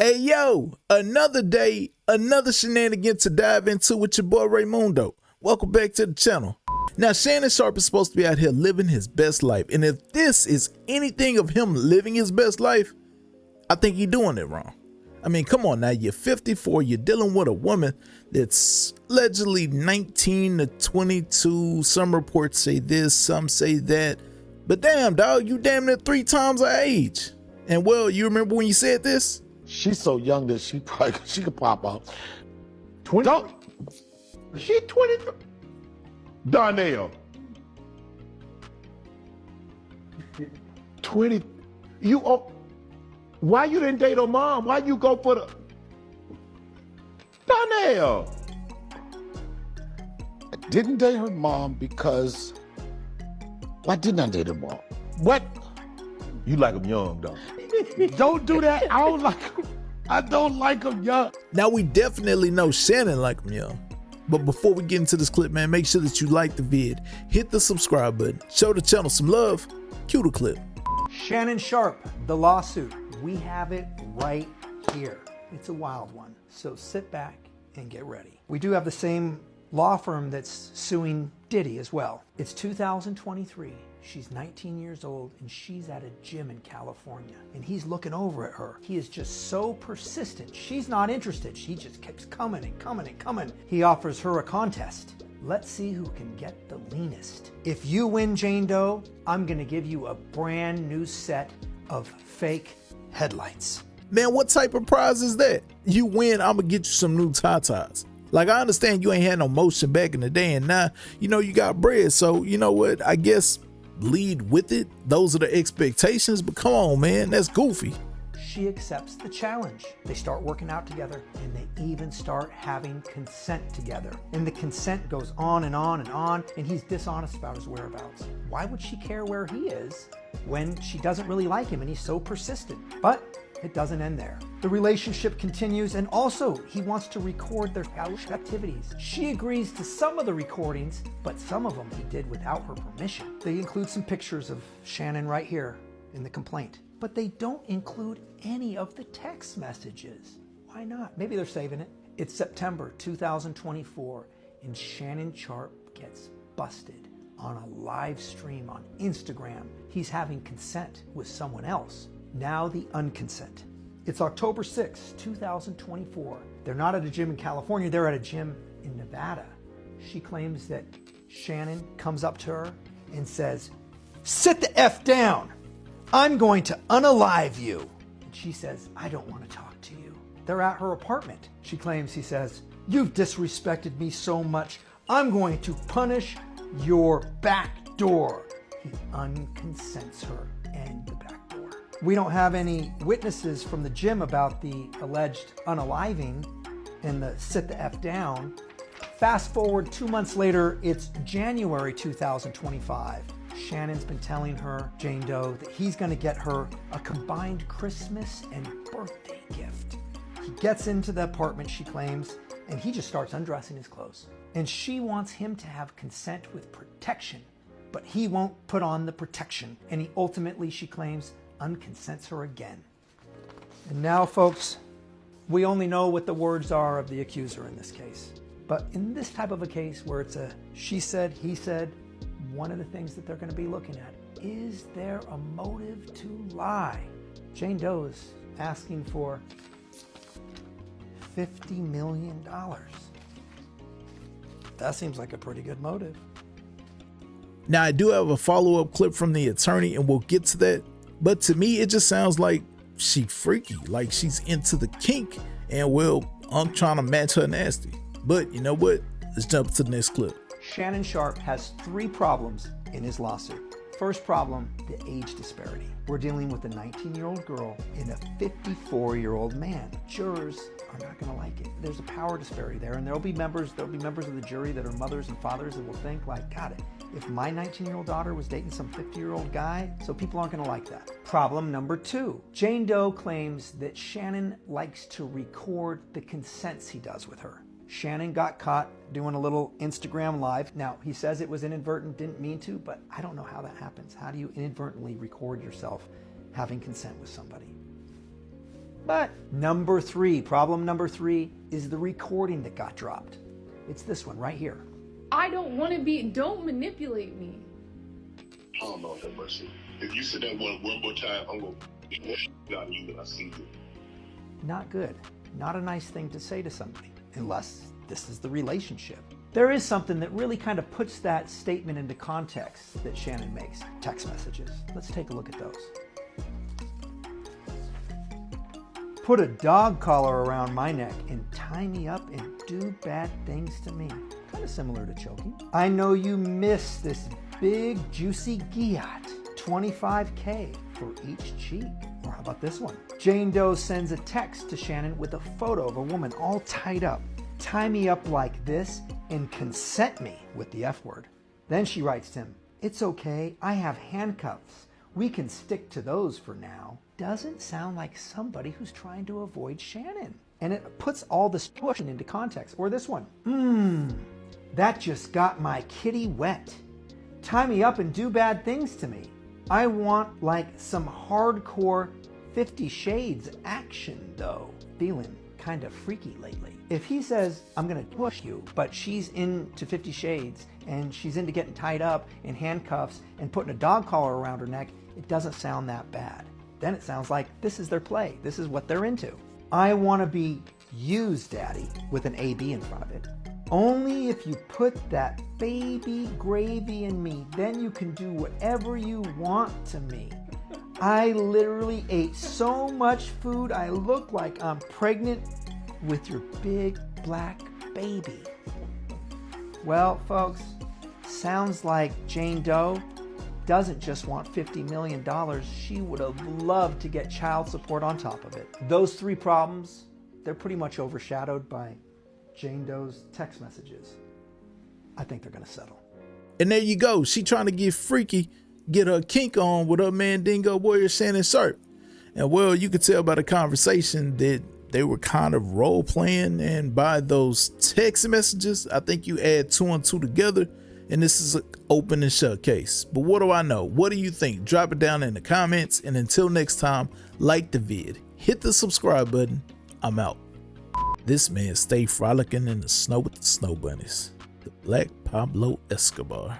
Hey yo, another day, another shenanigans to dive into with your boy Raymundo. Welcome back to the channel. Now Shannon Sharpe is supposed to be out here living his best life, and if this is anything of him living his best life, I think he's doing it wrong. I mean, come on now, you're 54, you're dealing with a woman that's allegedly 19 to 22. Some reports say this, some say that, but damn dog, you damn near 3 times her age. And well, you remember when you said this? She's so young that she could pop out. 20? Don't. She 23. Darnell. 20. You. Oh, why you didn't date her mom? Why you go for the Darnell? I didn't date her mom because. Why didn't I date her mom? What? You like them young, though. Don't do that. I don't like them young. Now we definitely know Shannon like them young. But before we get into this clip, man, make sure that you like the vid, hit the subscribe button, show the channel some love, cue the clip. Shannon Sharpe, the lawsuit. We have it right here. It's a wild one, so sit back and get ready. We do have the same law firm that's suing Diddy as well. It's 2023. She's 19 years old and she's at a gym in California and he's looking over at her. He is just so persistent. She's not interested. She just keeps coming and coming and coming. He offers her a contest. Let's see who can get the leanest. If you win, Jane Doe, I'm gonna give you a brand new set of fake headlights. Man, what type of prize is that? You win, I'm gonna get you some new tatas. Like, I understand you ain't had no motion back in the day, and now, you know, you got bread. So, you know what, I guess lead with it. Those are the expectations, but come on, man, that's goofy. She accepts the challenge. They start working out together, and they even start having consent together. And the consent goes on and on and on, and he's dishonest about his whereabouts. Why would she care where he is when she doesn't really like him and he's so persistent? But it doesn't end there. The relationship continues, and also he wants to record their activities. She agrees to some of the recordings, but some of them he did without her permission. They include some pictures of Shannon right here in the complaint, but they don't include any of the text messages. Why not? Maybe they're saving it. It's September 2024, and Shannon Sharpe gets busted on a live stream on Instagram. He's having consent with someone else. Now the unconsent. It's October 6, 2024. They're not at a gym in California, they're at a gym in Nevada. She claims that Shannon comes up to her and says, "Sit the F down. I'm going to unalive you." And she says, "I don't want to talk to you." They're at her apartment. She claims he says, "You've disrespected me so much, I'm going to punish your back door." He unconsents her and the back door. We don't have any witnesses from the gym about the alleged unaliving and the sit the F down. Fast forward 2 months later, it's January 2025. Shannon's been telling her, Jane Doe, that he's gonna get her a combined Christmas and birthday gift. He gets into the apartment, she claims, and he just starts undressing his clothes. And she wants him to have consent with protection, but he won't put on the protection. And he ultimately, she claims, unconsents her again. And now, folks, we only know what the words are of the accuser in this case. But in this type of a case where it's a she said, he said, one of the things that they're going to be looking at, is there a motive to lie? Jane Doe is asking for $50 million. That seems like a pretty good motive. Now, I do have a follow-up clip from the attorney, and we'll get to that. But to me, it just sounds like she freaky, like she's into the kink, and well, I'm trying to match her nasty. But you know what? Let's jump to the next clip. Shannon Sharpe has 3 problems in his lawsuit. First problem, the age disparity. We're dealing with a 19-year-old girl and a 54-year-old man. Jurors are not going to like it. There's a power disparity there, and there'll be members of the jury that are mothers and fathers that will think like, God, if my 19-year-old daughter was dating some 50-year-old guy, so people aren't going to like that. Problem number 2, Jane Doe claims that Shannon likes to record the consents he does with her. Shannon got caught doing a little Instagram live. Now, he says it was inadvertent, didn't mean to, but I don't know how that happens. How do you inadvertently record yourself having consent with somebody? But problem number three is the recording that got dropped. It's this one right here. I don't want to be, don't manipulate me. Oh, Lord have mercy. If you said that one more time, I'm going to get out of you when I see you. Not good. Not a nice thing to say to somebody, unless this is the relationship. There is something that really kind of puts that statement into context that Shannon makes, text messages. Let's take a look at those. Put a dog collar around my neck and tie me up and do bad things to me. Kind of similar to choking. I know you miss this big juicy gyat, 25K for each cheek. Or how about this one? Jane Doe sends a text to Shannon with a photo of a woman all tied up. Tie me up like this and consent me with the F word. Then she writes to him, it's okay, I have handcuffs. We can stick to those for now. Doesn't sound like somebody who's trying to avoid Shannon. And it puts all this pushing into context. Or this one, that just got my kitty wet. Tie me up and do bad things to me. I want like some hardcore 50 Shades action though. Feeling kind of freaky lately. If he says, I'm gonna push you, but she's into 50 Shades and she's into getting tied up in handcuffs and putting a dog collar around her neck, it doesn't sound that bad. Then it sounds like this is their play. This is what they're into. I wanna be used, daddy, with an AB in front of it. Only if you put that baby gravy in me, then you can do whatever you want to me. I literally ate so much food, I look like I'm pregnant with your big black baby. Well, folks, sounds like Jane Doe doesn't just want $50 million. She would have loved to get child support on top of it. Those three problems, they're pretty much overshadowed by Jane Doe's text messages. I think they're gonna settle. And there you go. She trying to get freaky, get her kink on with her Mandingo warrior Shannon Sharpe. And well, you could tell by the conversation that they were kind of role playing, and by those text messages, I think you add 2 and 2 together, and this is an open and shut case. But what do I know? What do you think? Drop it down in the comments, and until next time, like the vid, hit the subscribe button. I'm out. This man stay frolicking in the snow with the snow bunnies. The Black Pablo Escobar.